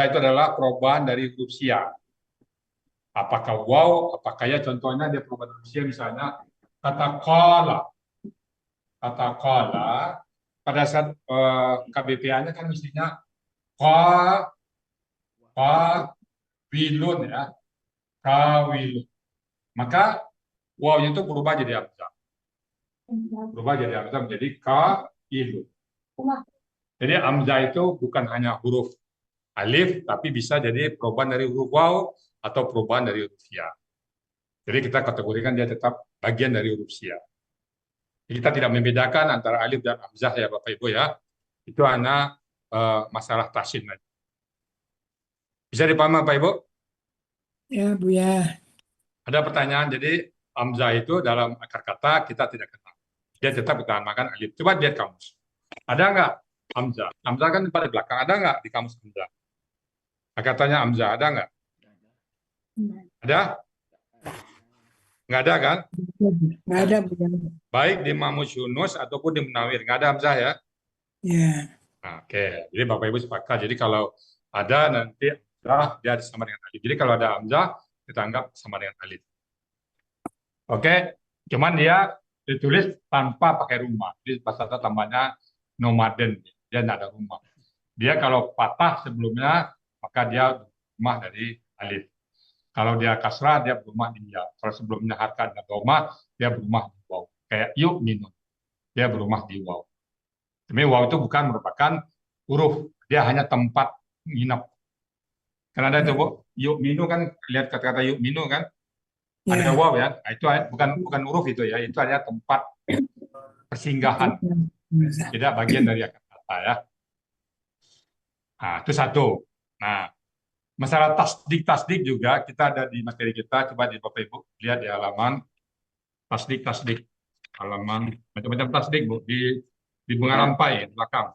itu adalah perubahan dari huruf sia. Apakah wow, apakah ya, contohnya dia perubahan huruf sia, misalnya kata kala. Kata kala, pada saat KBPA-nya kan mestinya ka, ka, wilun ya, kawilun. Maka wow itu berubah jadi hamzah. Berubah jadi hamzah menjadi kailun. Jadi hamzah itu bukan hanya huruf alif, tapi bisa jadi perubahan dari huruf waw atau perubahan dari huruf ya. Jadi kita kategorikan dia tetap bagian dari huruf ya. Jadi kita tidak membedakan antara alif dan hamzah ya Bapak Ibu ya. Itu hanya masalah tasyin. Bisa dipahami Bapak Ibu? Ya, Bu ya. Ada pertanyaan, jadi hamzah itu dalam akar kata kita tidak kenal. Dia tetap kita namakan alif. Coba lihat kamus. Ada nggak hamzah? Hamzah kan pada belakang. Ada nggak di kamus hamzah? Katanya hamzah ada nggak? Ada? Nggak ada kan? Nggak ada, Bu ya. Baik di Mamus Yunus ataupun di Munawir. Nggak ada hamzah ya? Ya, Nah, oke. Jadi Bapak Ibu sepakat. Jadi kalau ada nanti hamzah, dia sama dengan alif. Jadi kalau ada hamzah, kita anggap sama dengan alif. Oke. Cuman dia ditulis tanpa pakai rumah. Jadi bahasa tambahnya nomaden. Dia nggak ada rumah. Dia kalau patah sebelumnya, maka dia rumah dari alif. Kalau dia kasrah, dia berumah di ya. Kalau sebelumnya harkat dan doma, dia berumah di waw. Kayak yuk minum, dia berumah di waw. Tapi waw itu bukan merupakan huruf, dia hanya tempat nginap. Karena ada itu Bu, yuk minum kan, lihat kata-kata yuk minum kan, ada ya. waw ya. Nah, itu bukan huruf itu ya, itu hanya tempat persinggahan, tidak bagian dari akar kata ya. Nah, itu satu. Nah, masalah tasdik juga kita ada di materi kita, coba di Bapak Ibu lihat di halaman tasdik halaman macam-macam tasdik Bu di bunga rampai di belakang.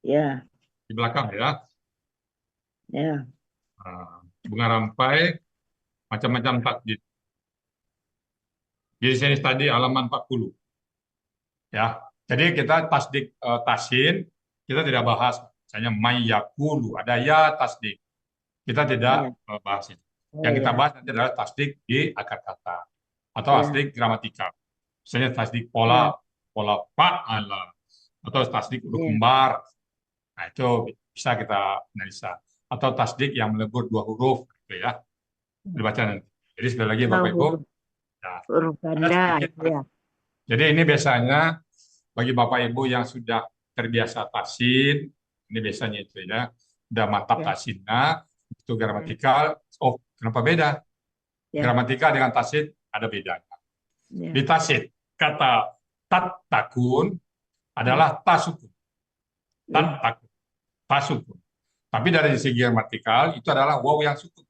Ya, Di belakang ya. ya. Nah, bunga rampai macam-macam tasdik. Di sini tadi halaman 40 ya. Jadi kita tasdik tasin kita tidak bahas, misalnya mayyakulu ada ya tasdik. Kita tidak bahas itu. Oh Yang kita ya, bahas nanti adalah tasdik di akar kata atau ya, tasdik gramatikal. Misalnya tasdik ya, pola fa'ala atau tasdik huruf ya. kembar. Nah, itu bisa kita analisa. Atau tasdik yang melebur dua huruf gitu ya. Dibaca nanti. Jadi sekali lagi Oh, Bapak Ibu, huruf, ya, huruf ada ganda sedikit. itu ya. Jadi ini biasanya bagi Bapak Ibu yang sudah terbiasa tasin, ini biasanya itu ya, udah mantap Ya, tasinnya, itu gramatikal. Oh, kenapa beda? ya, Gramatikal dengan tasin ada bedanya. Di ya. tasin, kata tat takun Hmm. adalah tasukun. Tat Ya. takun, tasukun. Tapi dari segi gramatikal itu adalah waw yang sukun.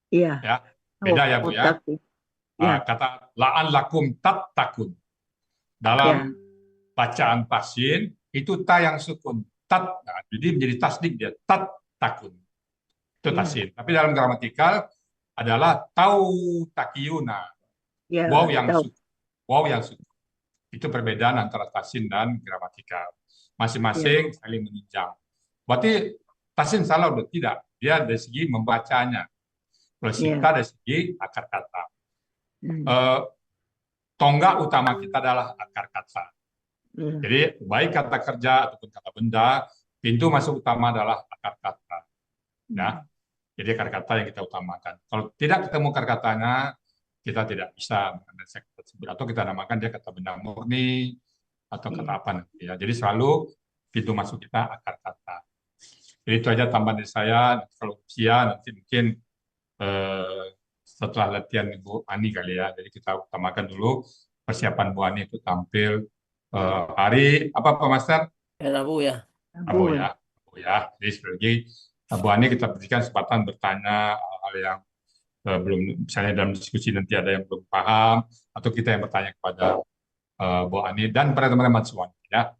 Iya. Ya, Oh, beda ya Bu ya. tapi ya, Kata la'an lakum tat takun. ya, Dalam bacaan tasin itu ta yang sukun. Tat, nah, jadi menjadi tasdik dia. Tat takun. Itu ya, tasin. Tapi dalam gramatikal adalah tau takiyuna. Waw ya, yang tahu. sukun. Waw yang sukun. Itu perbedaan antara tasin dan gramatikal. Ya, Masing-masing saling menunjang. Berarti tasin salah udah tidak. Dia dari segi membacanya. Kalau ya. kita dari segi akar kata. Hmm. Eh, tonggak utama kita adalah akar kata. Ya, Jadi baik kata kerja ataupun kata benda, pintu masuk utama adalah akar kata. Ya, hmm. jadi akar kata yang kita utamakan. Kalau tidak ketemu akar katanya, kita tidak bisa menganalisa kata tersebut. Atau kita namakan dia kata benda murni atau kata Iya. apa nanti ya. Jadi selalu pintu masuk kita akar kata. Jadi itu aja tambahan dari saya. Kalau usia nanti mungkin setelah latihan Bu Ani kali ya. Jadi kita utamakan dulu persiapan Bu Ani itu tampil hari apa Pak Master? Rabu ya. Rabu Abu ya. ya. Rabu ya. Jadi sekali lagi Bu Ani kita berikan kesempatan bertanya hal yang belum, misalnya dalam diskusi nanti ada yang belum paham atau kita yang bertanya kepada Bu Ani dan para teman-teman semua ya.